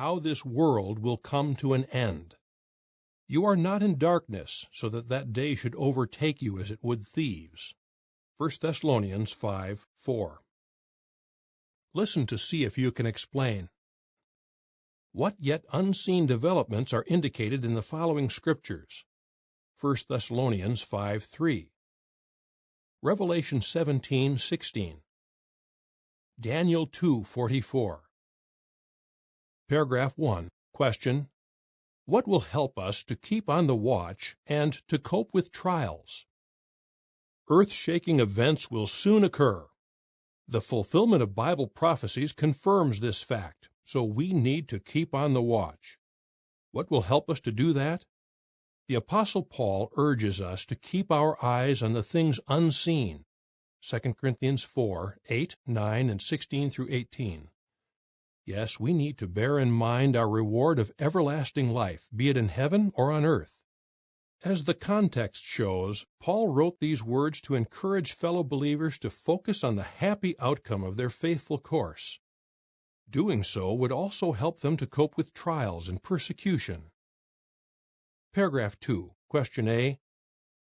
how this world will come to an end. You are not in darkness, so that that day should overtake you as it would thieves. 1 Thessalonians 5:4. Listen to see if you can explain. What yet unseen developments are indicated in the following scriptures? 1 Thessalonians 5:3. Revelation 17:16. Daniel 2:44. Paragraph 1. Question. What will help us to keep on the watch and to cope with trials? Earth-shaking events will soon occur. The fulfillment of Bible prophecies confirms this fact, so we need to keep on the watch. What will help us to do that? The Apostle Paul urges us to keep our eyes on the things unseen. 2 Corinthians 4:8, 9, and 16 through 18. Yes, we need to bear in mind our reward of everlasting life, be it in heaven or on earth. As the context shows, Paul wrote these words to encourage fellow believers to focus on the happy outcome of their faithful course. Doing so would also help them to cope with trials and persecution. Paragraph 2. Question A.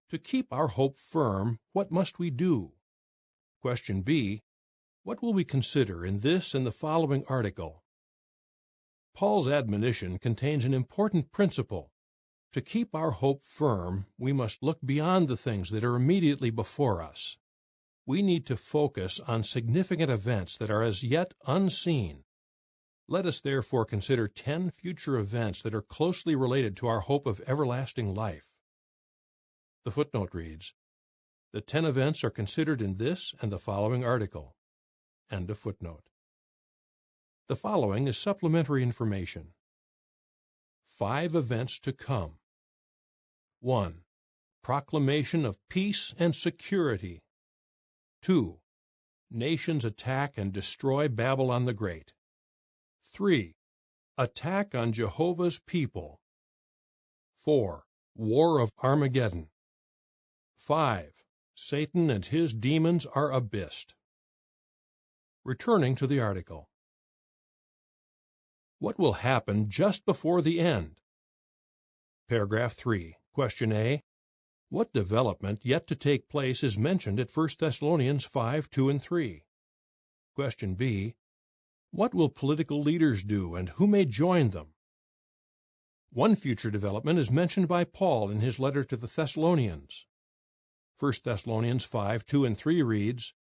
To keep our hope firm, what must we do? Question B. What will we consider in this and the following article? Paul's admonition contains an important principle. To keep our hope firm, we must look beyond the things that are immediately before us. We need to focus on significant events that are as yet unseen. Let us therefore consider 10 future events that are closely related to our hope of everlasting life. The footnote reads, the 10 events are considered in this and the following article. End of footnote. The following is supplementary information. 5 events to come. 1. Proclamation of peace and security. 2. Nations attack and destroy Babylon the Great. 3. Attack on Jehovah's people. 4. War of Armageddon. 5. Satan and his demons are abyssed. Returning to the article. What will happen just before the end? Paragraph 3. Question A. What development yet to take place is mentioned at 1 Thessalonians 5:2 and 3? Question B. What will political leaders do, and who may join them? One future development is mentioned by Paul in his letter to the Thessalonians. 1 Thessalonians 5:2 and 3 reads,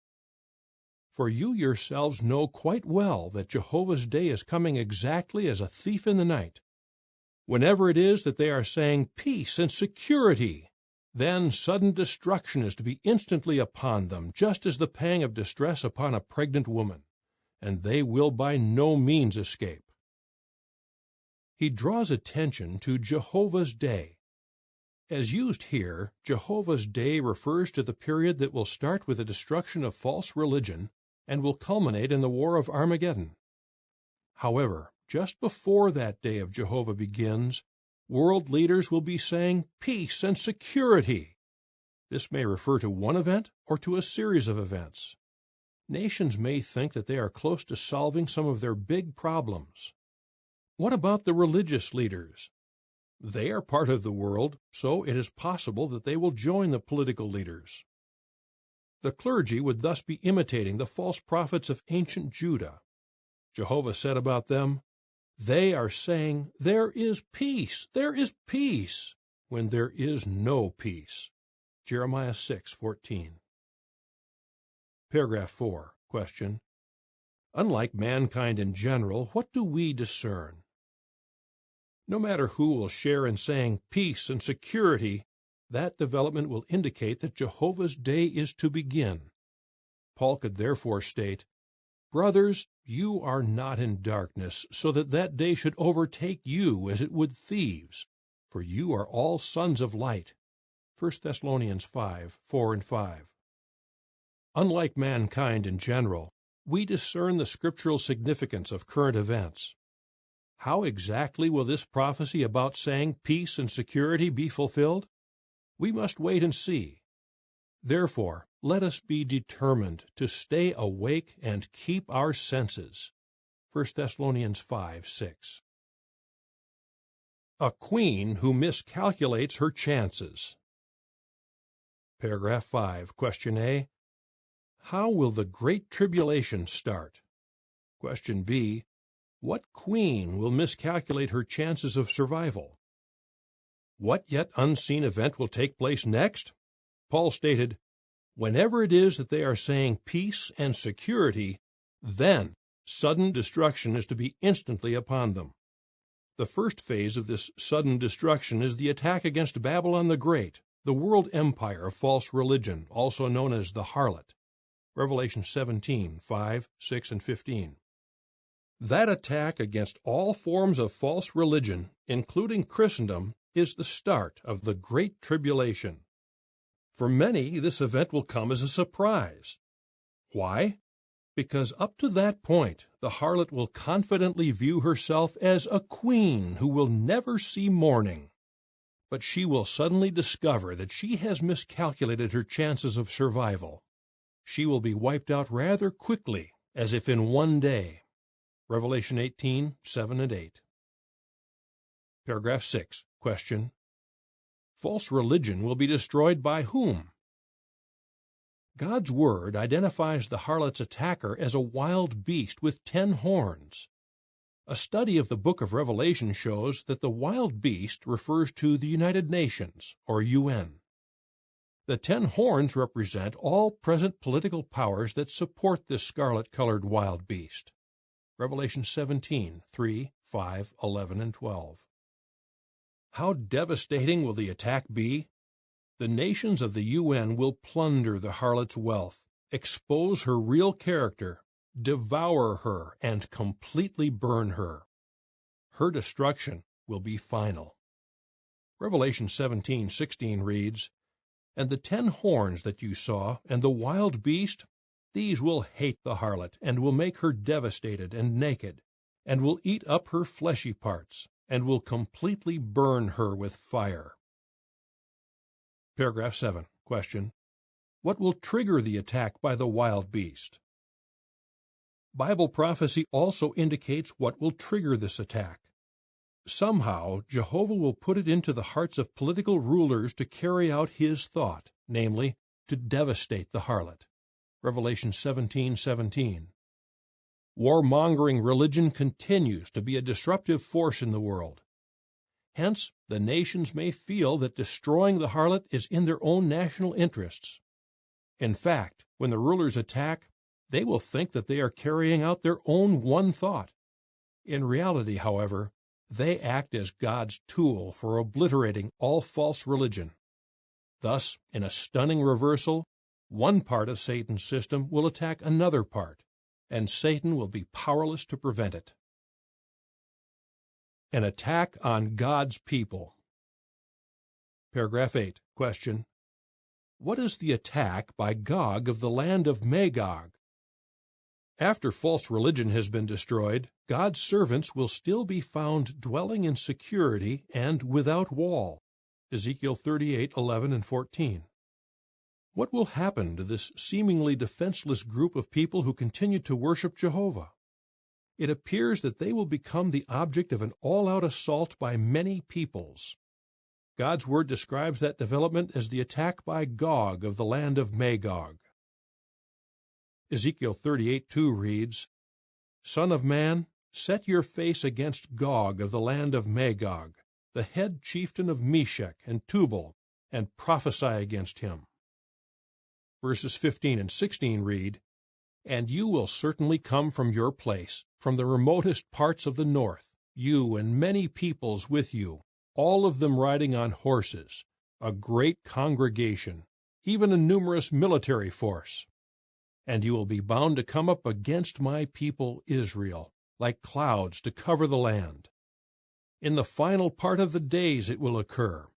For you yourselves know quite well that Jehovah's day is coming exactly as a thief in the night. Whenever it is that they are saying peace and security, then sudden destruction is to be instantly upon them, just as the pang of distress upon a pregnant woman, and they will by no means escape. He draws attention to Jehovah's day. As used here, Jehovah's day refers to the period that will start with the destruction of false religion and will culminate in the War of Armageddon. However, just before that day of Jehovah begins, world leaders will be saying peace and security. This may refer to one event or to a series of events. Nations may think that they are close to solving some of their big problems. What about the religious leaders? They are part of the world, so it is possible that they will join the political leaders. The clergy would thus be imitating the false prophets of ancient Judah. Jehovah said about them, They are saying, there is peace, when there is no peace. Jeremiah 6:14. Paragraph 4. Question. Unlike mankind in general, what do we discern? No matter who will share in saying peace and security, that development will indicate that Jehovah's day is to begin. Paul could therefore state, Brothers, you are not in darkness, so that that day should overtake you as it would thieves, for you are all sons of light. 1 Thessalonians 5:4 and 5. Unlike mankind in general, we discern the scriptural significance of current events. How exactly will this prophecy about saying peace and security be fulfilled? We must wait and see. Therefore, let us be determined to stay awake and keep our senses. 1 Thessalonians 5:6. A queen who miscalculates her chances. Paragraph 5, Question A. How will the Great Tribulation start? Question B. What queen will miscalculate her chances of survival? What yet unseen event will take place next? Paul stated, "Whenever it is that they are saying peace and security, then sudden destruction is to be instantly upon them." The first phase of this sudden destruction is the attack against Babylon the Great, the world empire of false religion, also known as the harlot. Revelation 17, 5, 6, and 15. That attack against all forms of false religion, including Christendom, is the start of the Great Tribulation. For many, this event will come as a surprise. Why? Because up to that point, the harlot will confidently view herself as a queen who will never see mourning. But she will suddenly discover that she has miscalculated her chances of survival. She will be wiped out rather quickly, as if in one day. Revelation 18, 7 and 8. Paragraph 6, Question. False religion will be destroyed by whom? God's Word identifies the harlot's attacker as a wild beast with 10 horns. A study of the book of Revelation shows that the wild beast refers to the United Nations, or UN. The 10 horns represent all present political powers that support this scarlet-colored wild beast. Revelation 17, 3, 5, 11, and 12. How devastating will the attack be? The nations of the UN will plunder the harlot's wealth, expose her real character, devour her, and completely burn her. Her destruction will be final. Revelation 17:16 reads, "And the 10 horns that you saw, and the wild beast, these will hate the harlot, and will make her devastated and naked, and will eat up her fleshy parts, and will completely burn her with fire." Paragraph 7, Question. What will trigger the attack by the wild beast? Bible prophecy also indicates what will trigger this attack. Somehow, Jehovah will put it into the hearts of political rulers to carry out his thought, namely, to devastate the harlot. Revelation 17:17. Warmongering religion continues to be a disruptive force in the world. Hence, the nations may feel that destroying the harlot is in their own national interests. In fact, when the rulers attack, they will think that they are carrying out their own one thought. In reality, however, they act as God's tool for obliterating all false religion. Thus, in a stunning reversal, one part of Satan's system will attack another part, and Satan will be powerless to prevent it. An attack on God's people. Paragraph 8, Question. What is the attack by Gog of the land of Magog? After false religion has been destroyed, God's servants will still be found dwelling in security and without wall. Ezekiel 38:11 and 14. What will happen to this seemingly defenseless group of people who continue to worship Jehovah? It appears that they will become the object of an all-out assault by many peoples. God's Word describes that development as the attack by Gog of the land of Magog. Ezekiel 38:2 reads, "Son of man, set your face against Gog of the land of Magog, the head chieftain of Meshech and Tubal, and prophesy against him." Verses 15 and 16 read, "And you will certainly come from your place, from the remotest parts of the north, you and many peoples with you, all of them riding on horses, a great congregation, even a numerous military force. And you will be bound to come up against my people Israel, like clouds to cover the land. In the final part of the days it will occur.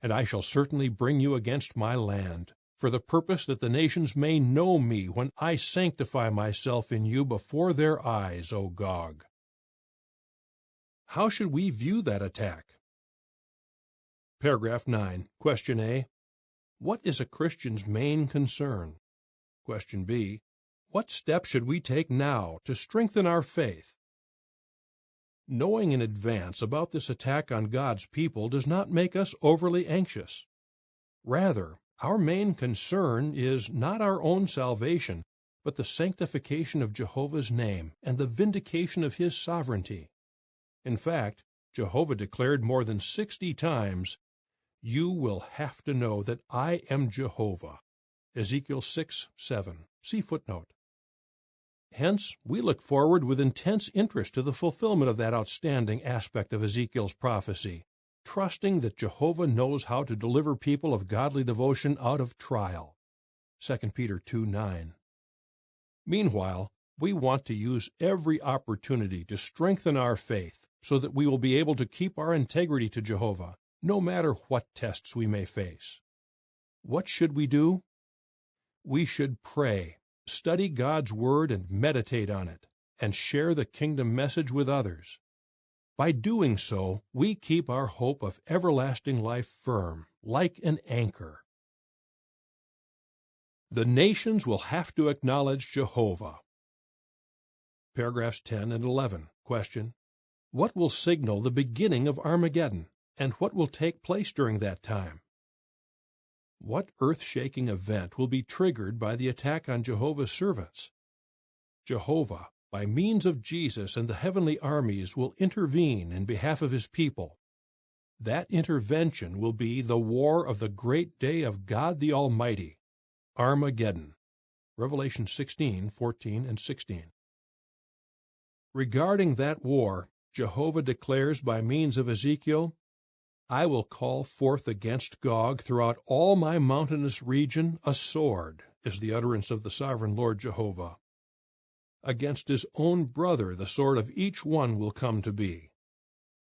And I shall certainly bring you against my land, for the purpose that the nations may know me when I sanctify myself in you before their eyes, O Gog." How should we view that attack? Paragraph 9, Question A. What is a Christian's main concern? Question B. What steps should we take now to strengthen our faith? Knowing in advance about this attack on God's people does not make us overly anxious. Rather, our main concern is not our own salvation, but the sanctification of Jehovah's name and the vindication of His sovereignty. In fact, Jehovah declared more than 60 times, "You will have to know that I am Jehovah." Ezekiel 6:7. See footnote. Hence, we look forward with intense interest to the fulfillment of that outstanding aspect of Ezekiel's prophecy, trusting that Jehovah knows how to deliver people of godly devotion out of trial. 2 Peter 2:9. Meanwhile, we want to use every opportunity to strengthen our faith so that we will be able to keep our integrity to Jehovah, no matter what tests we may face. What should we do? We should pray, study God's Word and meditate on it, and share the kingdom message with others. By doing so, we keep our hope of everlasting life firm, like an anchor. The nations will have to acknowledge Jehovah. Paragraphs 10 and 11. Question: What will signal the beginning of Armageddon, and what will take place during that time? What earth-shaking event will be triggered by the attack on Jehovah's servants? Jehovah, by means of Jesus and the heavenly armies, will intervene in behalf of His people. That intervention will be the war of the great day of God the Almighty, Armageddon. Revelation 16:14 and 16. Regarding that war, Jehovah declares by means of Ezekiel, "I will call forth against Gog throughout all my mountainous region a sword," is the utterance of the sovereign Lord Jehovah. Against his own brother the sword of each one will come to be.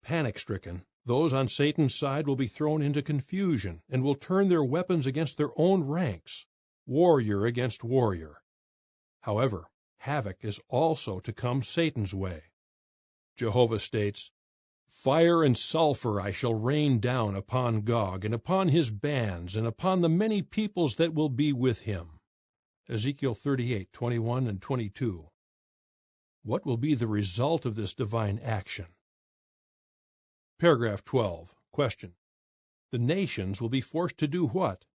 Panic-stricken, those on Satan's side will be thrown into confusion and will turn their weapons against their own ranks, warrior against warrior. However, havoc is also to come Satan's way. Jehovah states, "Fire and sulfur I shall rain down upon Gog and upon his bands and upon the many peoples that will be with him." Ezekiel 38:21 and 22. What will be the result of this divine action? Paragraph 12. Question: The nations will be forced to do what?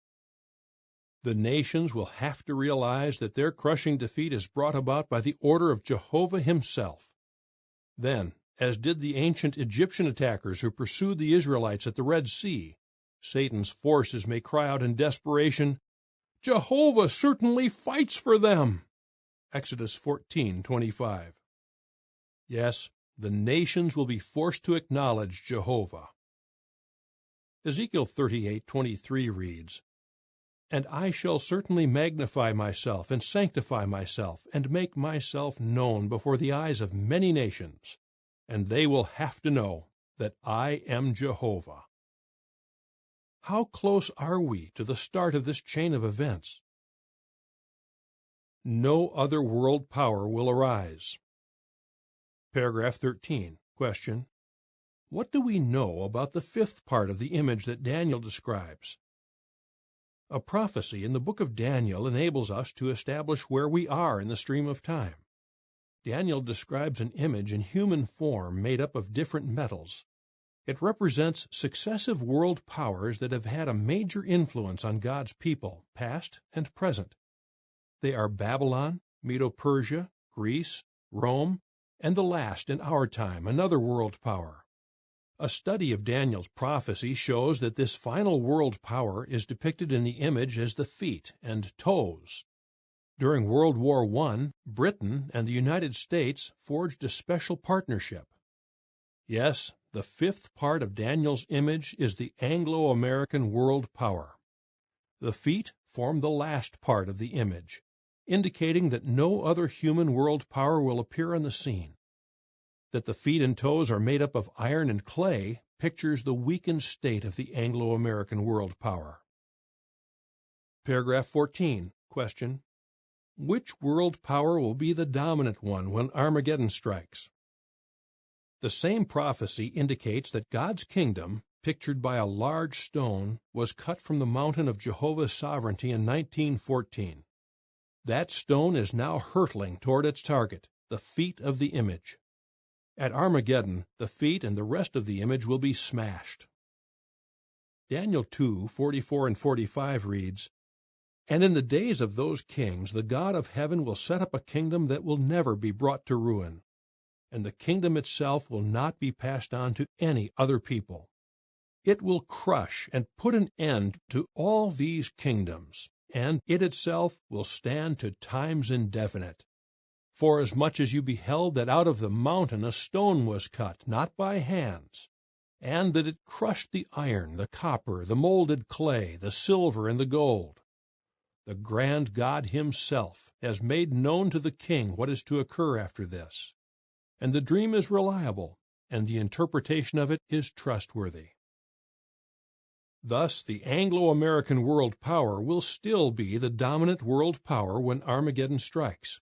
The nations will have to realize that their crushing defeat is brought about by the order of Jehovah Himself. Then, as did the ancient Egyptian attackers who pursued the Israelites at the Red Sea, Satan's forces may cry out in desperation, "Jehovah certainly fights for them!" Exodus 14:25. Yes, the nations will be forced to acknowledge Jehovah. Ezekiel 38:23 reads, "And I shall certainly magnify myself and sanctify myself and make myself known before the eyes of many nations, and they will have to know that I am Jehovah." How close are we to the start of this chain of events? No other world power will arise. Paragraph 13. Question: What do we know about the fifth part of the image that Daniel describes? A prophecy in the book of Daniel enables us to establish where we are in the stream of time. Daniel describes an image in human form made up of different metals. It represents successive world powers that have had a major influence on God's people, past and present. They are Babylon, Medo-Persia, Greece, Rome, and the last in our time, another world power. A study of Daniel's prophecy shows that this final world power is depicted in the image as the feet and toes. During World War I, Britain and the United States forged a special partnership. Yes, the fifth part of Daniel's image is the Anglo-American world power. The feet form the last part of the image, indicating that no other human world power will appear on the scene. That the feet and toes are made up of iron and clay pictures the weakened state of the Anglo-American world power. Paragraph 14. Question: Which world power will be the dominant one when Armageddon strikes? The same prophecy indicates that God's kingdom, pictured by a large stone, was cut from the mountain of Jehovah's sovereignty in 1914. That stone is now hurtling toward its target, the feet of the image. At Armageddon, the feet and the rest of the image will be smashed. Daniel 2:44 and 45 reads, "And in the days of those kings the God of heaven will set up a kingdom that will never be brought to ruin, and the kingdom itself will not be passed on to any other people. It will crush and put an end to all these kingdoms, and it itself will stand to times indefinite. Forasmuch as you beheld that out of the mountain a stone was cut, not by hands, and that it crushed the iron, the copper, the molded clay, the silver, and the gold. The grand God himself has made known to the king what is to occur after this, and the dream is reliable, and the interpretation of it is trustworthy." Thus, the Anglo-American world power will still be the dominant world power when Armageddon strikes.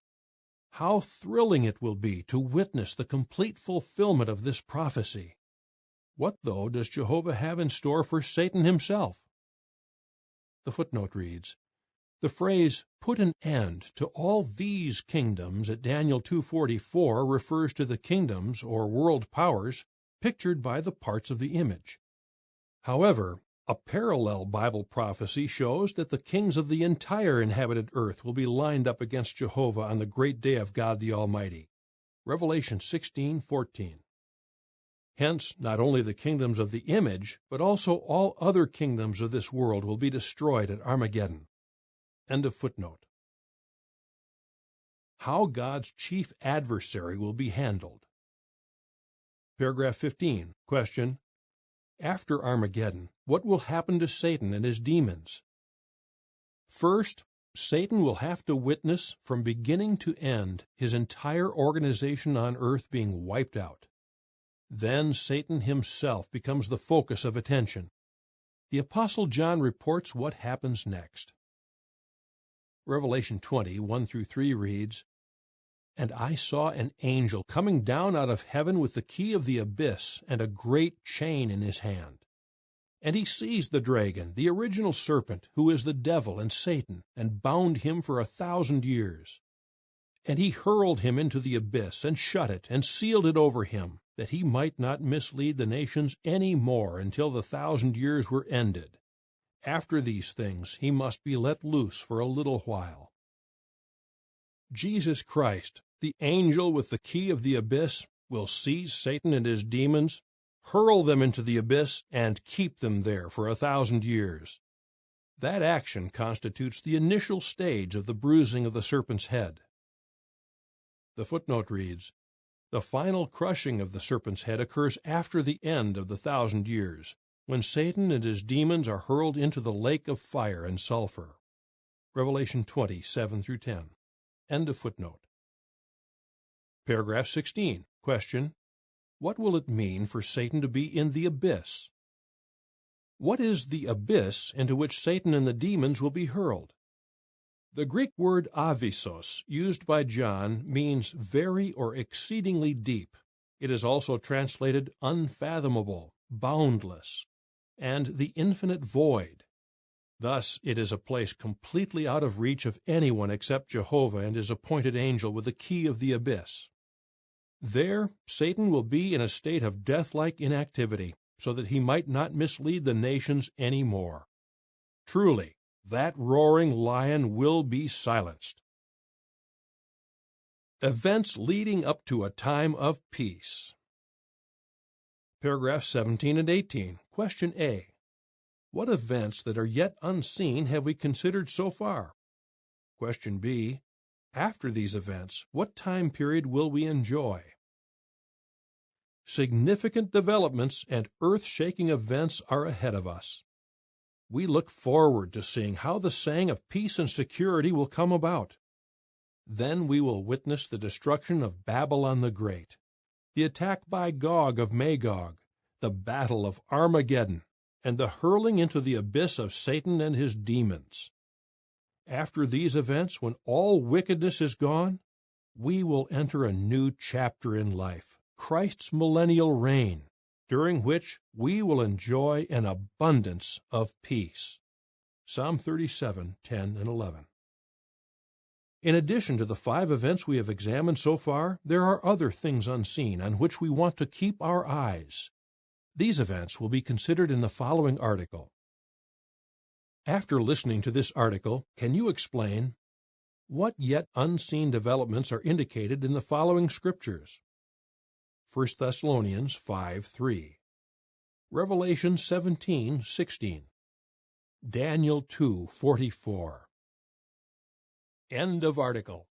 How thrilling it will be to witness the complete fulfillment of this prophecy! What, though, does Jehovah have in store for Satan himself? The footnote reads, "The phrase, 'put an end to all these kingdoms' at Daniel 2:44 refers to the kingdoms or world powers pictured by the parts of the image. However, a parallel Bible prophecy shows that the kings of the entire inhabited earth will be lined up against Jehovah on the great day of God the Almighty. Revelation 16:14. Hence, not only the kingdoms of the image, but also all other kingdoms of this world will be destroyed at Armageddon." End of footnote. How God's chief adversary will be handled. Paragraph 15. Question: After Armageddon, what will happen to Satan and his demons? First, Satan will have to witness from beginning to end his entire organization on earth being wiped out. Then Satan himself becomes the focus of attention. The Apostle John reports what happens next. Revelation 20:1-3 reads, "And I saw an angel coming down out of heaven with the key of the abyss and a great chain in his hand. And he seized the dragon, the original serpent, who is the devil and Satan, and bound him for 1,000 years. And he hurled him into the abyss, and shut it, and sealed it over him, that he might not mislead the nations any more until the 1,000 years were ended. After these things he must be let loose for a little while." Jesus Christ, the angel with the key of the abyss, will seize Satan and his demons, hurl them into the abyss, and keep them there for 1,000 years. That action constitutes the initial stage of the bruising of the serpent's head. The footnote reads, "The final crushing of the serpent's head occurs after the end of the 1,000 years, when Satan and his demons are hurled into the lake of fire and sulfur." Revelation 20:7-10. End of footnote. Paragraph 16. Question: What will it mean for Satan to be in the abyss? What is the abyss into which Satan and the demons will be hurled? The Greek word avyssos, used by John, means very or exceedingly deep. It is also translated unfathomable, boundless, and the infinite void. Thus, it is a place completely out of reach of anyone except Jehovah and his appointed angel with the key of the abyss. There, Satan will be in a state of death-like inactivity, so that he might not mislead the nations any more. Truly, that roaring lion will be silenced. Events leading up to a time of peace. Paragraphs 17 and 18. Question A. What events that are yet unseen have we considered so far? Question B. After these events, what time period will we enjoy? Significant developments and earth-shaking events are ahead of us. We look forward to seeing how the saying of peace and security will come about. Then we will witness the destruction of Babylon the Great, the attack by Gog of Magog, the battle of Armageddon, and the hurling into the abyss of Satan and his demons. After these events, when all wickedness is gone, we will enter a new chapter in life, Christ's millennial reign, during which we will enjoy an abundance of peace. Psalm 37:10 and 11. In addition to the 5 events we have examined so far, there are other things unseen on which we want to keep our eyes. These events will be considered in the following article. After listening to this article, can you explain what yet unseen developments are indicated in the following scriptures? 1 Thessalonians 5:3, Revelation 17:16, Daniel 2:44. End of article.